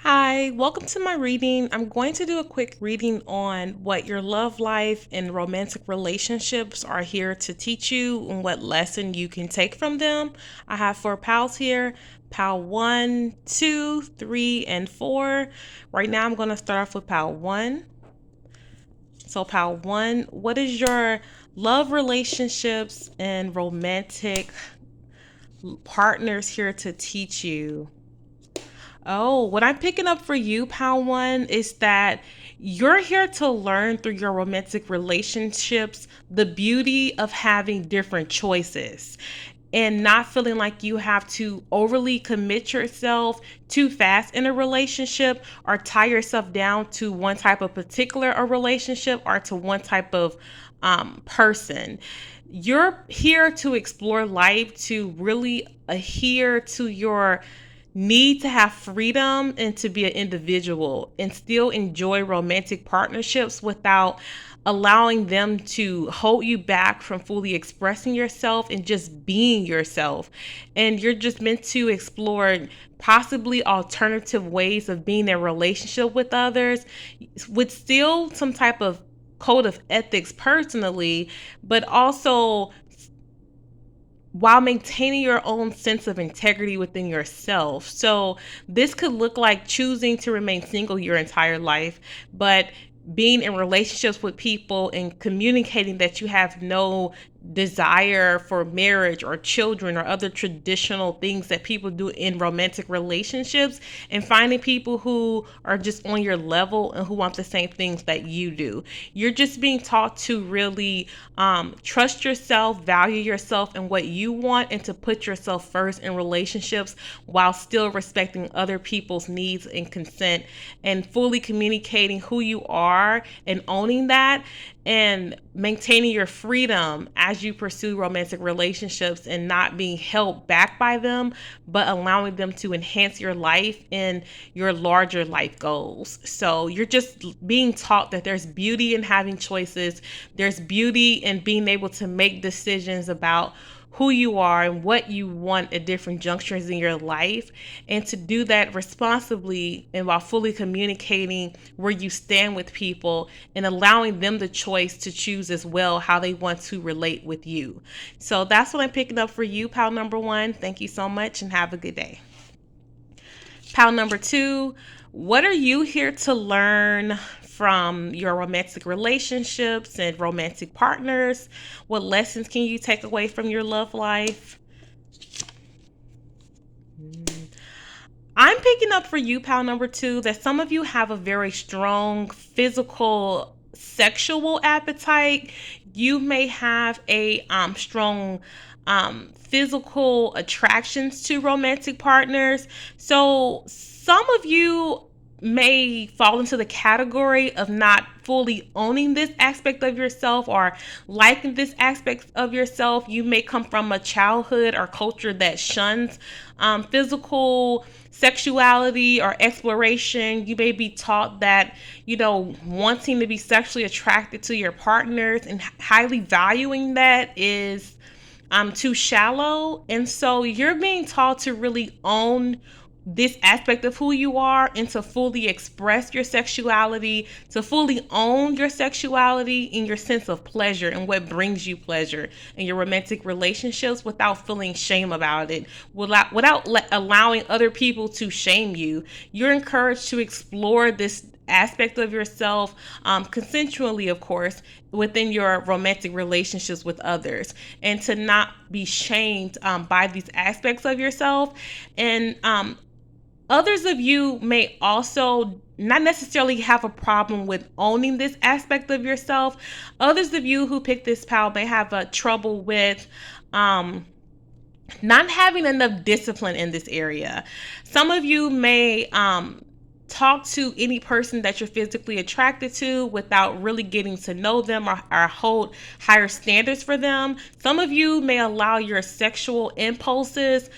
Hi, welcome to my reading. I'm going to do a quick reading on what your love life and romantic relationships are here to teach you and what lesson you can take from them. I have four pals here, pal 1, 2, 3, and 4. Right now, I'm going to start off with pal 1. So, pal 1, what is your love relationships and romantic partners here to teach you? Oh, what I'm picking up for you, Pal One, is that you're here to learn through your romantic relationships the beauty of having different choices and not feeling like you have to overly commit yourself too fast in a relationship or tie yourself down to one type of particular a relationship or to one type of person. You're here to explore life, to really adhere to your need to have freedom and to be an individual and still enjoy romantic partnerships without allowing them to hold you back from fully expressing yourself and just being yourself. And you're just meant to explore possibly alternative ways of being in a relationship with others with still some type of code of ethics personally, but also while maintaining your own sense of integrity within yourself. So, this could look like choosing to remain single your entire life, but being in relationships with people and communicating that you have no desire for marriage or children or other traditional things that people do in romantic relationships, and finding people who are just on your level and who want the same things that you do. You're just being taught to really trust yourself, value yourself and what you want, and to put yourself first in relationships while still respecting other people's needs and consent and fully communicating who you are and owning that and maintaining your freedom as you pursue romantic relationships and not being held back by them, but allowing them to enhance your life and your larger life goals. So you're just being taught that there's beauty in having choices, there's beauty in being able to make decisions about who you are and what you want at different junctures in your life, and to do that responsibly and while fully communicating where you stand with people and allowing them the choice to choose as well how they want to relate with you. So that's what I'm picking up for you, pal number 1. Thank you so much and have a good day. Pal number 2, what are you here to learn from your romantic relationships and romantic partners? What lessons can you take away from your love life? I'm picking up for you, pal number 2, that some of you have a very strong physical sexual appetite. You may have a strong physical attractions to romantic partners. So some of you may fall into the category of not fully owning this aspect of yourself or liking this aspect of yourself. You may come from a childhood or culture that shuns physical sexuality or exploration. You may be taught that, wanting to be sexually attracted to your partners and highly valuing that is too shallow. And so you're being taught to really own this aspect of who you are and to fully express your sexuality, to fully own your sexuality and your sense of pleasure and what brings you pleasure in your romantic relationships without feeling shame about it, without allowing other people to shame you. You're encouraged to explore this aspect of yourself, consensually, of course, within your romantic relationships with others, and to not be shamed by these aspects of yourself. And others of you may also not necessarily have a problem with owning this aspect of yourself. Others of you who pick this pal may have a trouble with not having enough discipline in this area. Some of you may talk to any person that you're physically attracted to without really getting to know them or hold higher standards for them. Some of you may allow your sexual impulses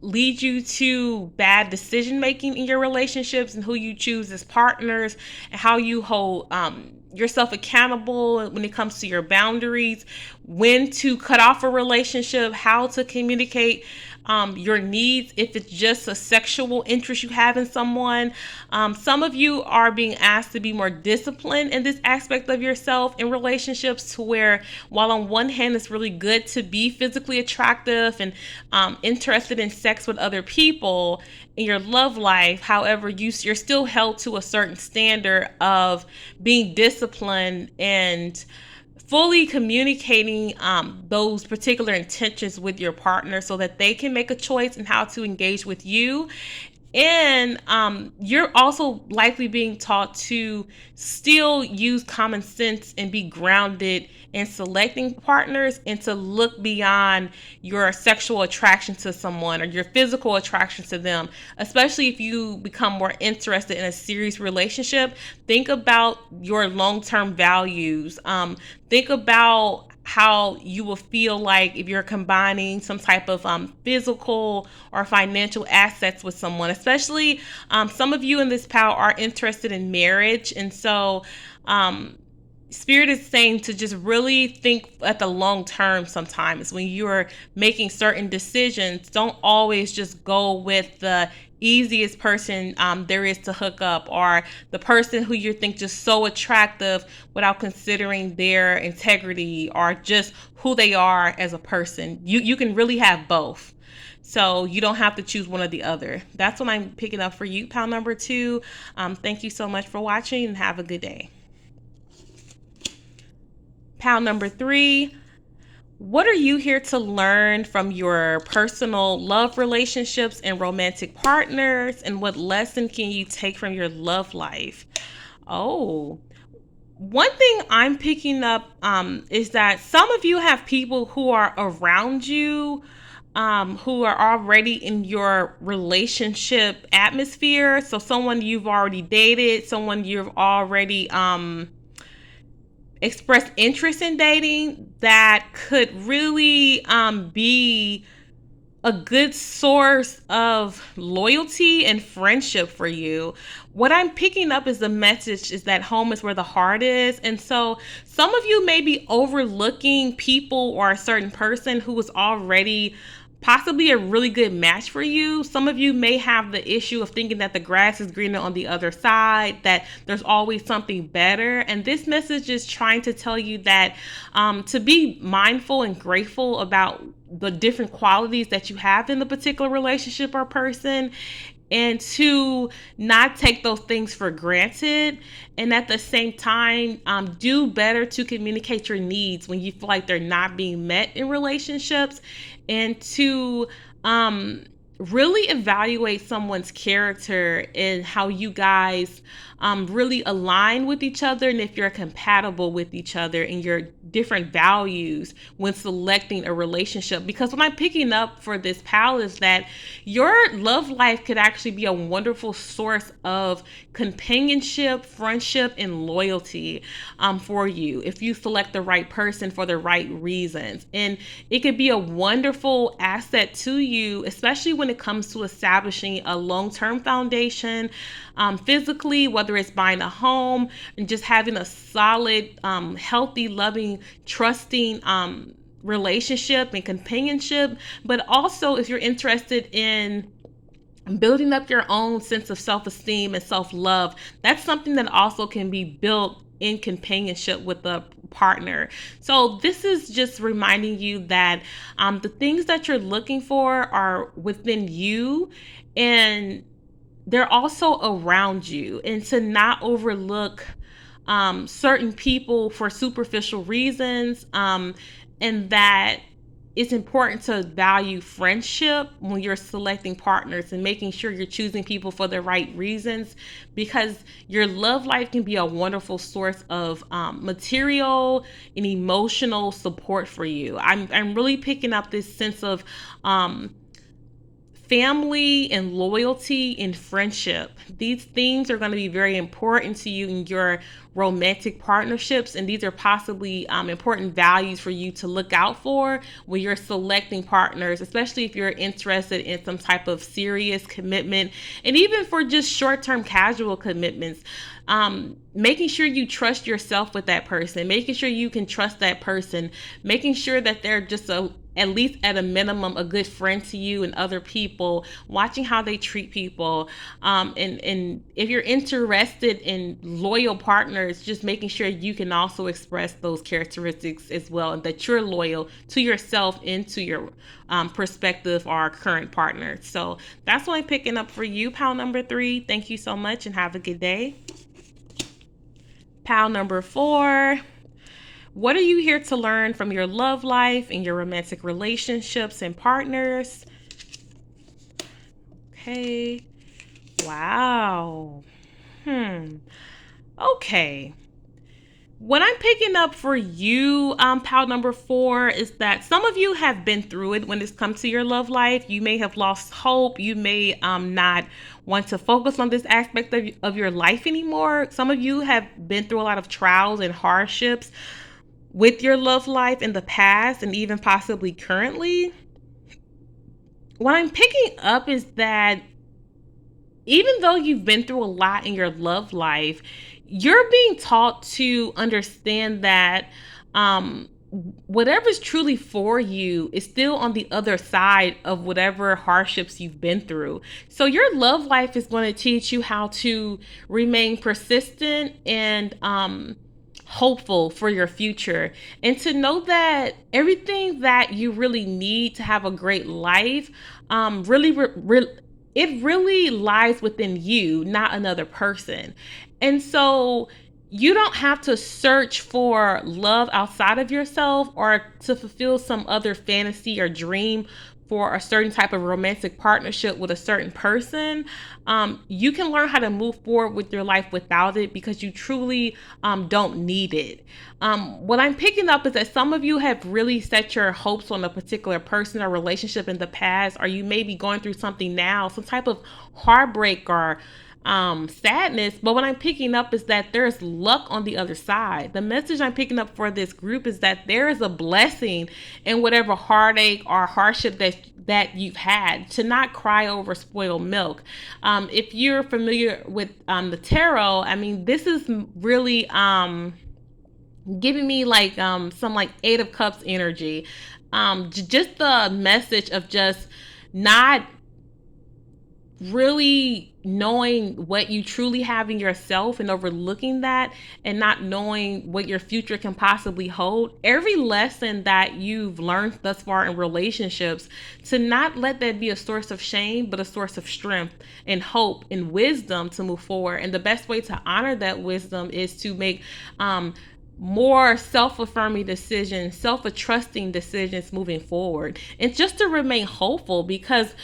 lead you to bad decision making in your relationships and who you choose as partners and how you hold yourself accountable when it comes to your boundaries, when to cut off a relationship, how to communicate your needs if it's just a sexual interest you have in someone. Some of you are being asked to be more disciplined in this aspect of yourself in relationships, to where while on one hand it's really good to be physically attractive and interested in sex with other people in your love life, however, you're still held to a certain standard of being disciplined and fully communicating those particular intentions with your partner so that they can make a choice in how to engage with you. And you're also likely being taught to still use common sense and be grounded in selecting partners, and to look beyond your sexual attraction to someone or your physical attraction to them. Especially if you become more interested in a serious relationship, think about your long-term values. Think about how you will feel like if you're combining some type of physical or financial assets with someone. Especially some of you in this pal are interested in marriage, and so Spirit is saying to just really think at the long term. Sometimes when you're making certain decisions, don't always just go with the easiest person there is to hook up, or the person who you think just so attractive without considering their integrity or just who they are as a person. You can really have both. So you don't have to choose one or the other. That's what I'm picking up for you, pal number 2. Thank you so much for watching, and have a good day. Pal number 3, what are you here to learn from your personal love relationships and romantic partners? And what lesson can you take from your love life? Oh, one thing I'm picking up is that some of you have people who are around you who are already in your relationship atmosphere. So someone you've already dated, someone you've already expressed interest in dating, that could really be a good source of loyalty and friendship for you. What I'm picking up is the message is that home is where the heart is. And so some of you may be overlooking people or a certain person who is already possibly a really good match for you. Some of you may have the issue of thinking that the grass is greener on the other side, that there's always something better. And this message is trying to tell you that to be mindful and grateful about the different qualities that you have in the particular relationship or person, and to not take those things for granted. And at the same time, do better to communicate your needs when you feel like they're not being met in relationships, and to really evaluate someone's character and how you guys really align with each other, and if you're compatible with each other and your different values when selecting a relationship. Because what I'm picking up for this pal is that your love life could actually be a wonderful source of companionship, friendship, and loyalty for you if you select the right person for the right reasons. And it could be a wonderful asset to you, especially when it comes to establishing a long-term foundation physically, whether it's buying a home and just having a solid, healthy, loving, trusting relationship and companionship. But also, if you're interested in building up your own sense of self-esteem and self-love, that's something that also can be built in companionship with a partner. So this is just reminding you that the things that you're looking for are within you, and they're also around you, and to not overlook certain people for superficial reasons, and that it's important to value friendship when you're selecting partners and making sure you're choosing people for the right reasons, because your love life can be a wonderful source of material and emotional support for you. I'm really picking up this sense of family and loyalty and friendship. These things are going to be very important to you in your romantic partnerships, and these are possibly important values for you to look out for when you're selecting partners, especially if you're interested in some type of serious commitment, and even for just short-term casual commitments. Making sure you trust yourself with that person, making sure you can trust that person, making sure that they're just a at least at a minimum, a good friend to you and other people, watching how they treat people. And if you're interested in loyal partners, just making sure you can also express those characteristics as well, and that you're loyal to yourself and to your prospective or current partner. So that's what I'm picking up for you, pal number 3. Thank you so much and have a good day. Pal number 4. What are you here to learn from your love life and your romantic relationships and partners? Okay. Wow. Okay. What I'm picking up for you, pal number 4, is that some of you have been through it when it's come to your love life. You may have lost hope. You may not want to focus on this aspect of your life anymore. Some of you have been through a lot of trials and hardships with your love life in the past and even possibly currently. What I'm picking up is that even though you've been through a lot in your love life, you're being taught to understand that whatever's truly for you is still on the other side of whatever hardships you've been through. So your love life is going to teach you how to remain persistent and hopeful for your future, and to know that everything that you really need to have a great life it really lies within you, not another person. And so you don't have to search for love outside of yourself or to fulfill some other fantasy or dream for a certain type of romantic partnership with a certain person. You can learn how to move forward with your life without it because you truly don't need it. What I'm picking up is that some of you have really set your hopes on a particular person or relationship in the past, or you may be going through something now, some type of heartbreak or sadness. But what I'm picking up is that there's luck on the other side. The message I'm picking up for this group is that there is a blessing in whatever heartache or hardship that you've had. To not cry over spoiled milk. If you're familiar with the tarot, I mean, this is really giving me like some like 8 of Cups energy. Just the message of just not really knowing what you truly have in yourself and overlooking that, and not knowing what your future can possibly hold. Every lesson that you've learned thus far in relationships, to not let that be a source of shame, but a source of strength and hope and wisdom to move forward. And the best way to honor that wisdom is to make more self-affirming decisions, self-trusting decisions moving forward, and just to remain hopeful, because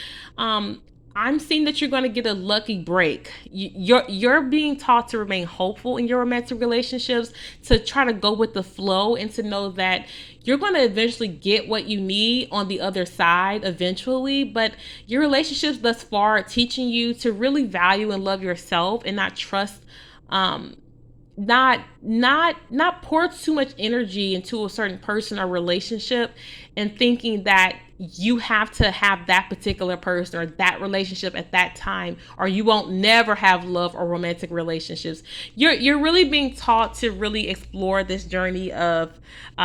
I'm seeing that you're going to get a lucky break. You're being taught to remain hopeful in your romantic relationships, to try to go with the flow, and to know that you're going to eventually get what you need on the other side eventually. But your relationships thus far are teaching you to really value and love yourself, and not trust, not pour too much energy into a certain person or relationship, and thinking that you have to have that particular person or that relationship at that time, or you won't never have love or romantic relationships. You're really being taught to really explore this journey of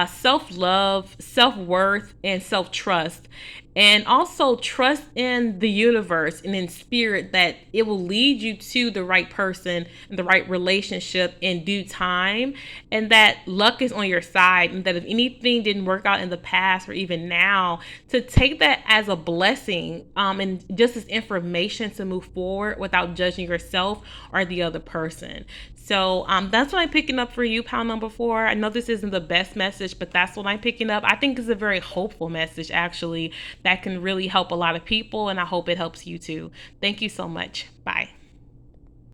self-love, self-worth, and self-trust. And also trust in the universe and in spirit that it will lead you to the right person and the right relationship in due time, and that luck is on your side, and that if anything didn't work out in the past or even now, to take that as a blessing, and just as information to move forward without judging yourself or the other person. So that's what I'm picking up for you, pal number 4. I know this isn't the best message, but that's what I'm picking up. I think it's a very hopeful message, actually, that can really help a lot of people, and I hope it helps you too. Thank you so much. Bye.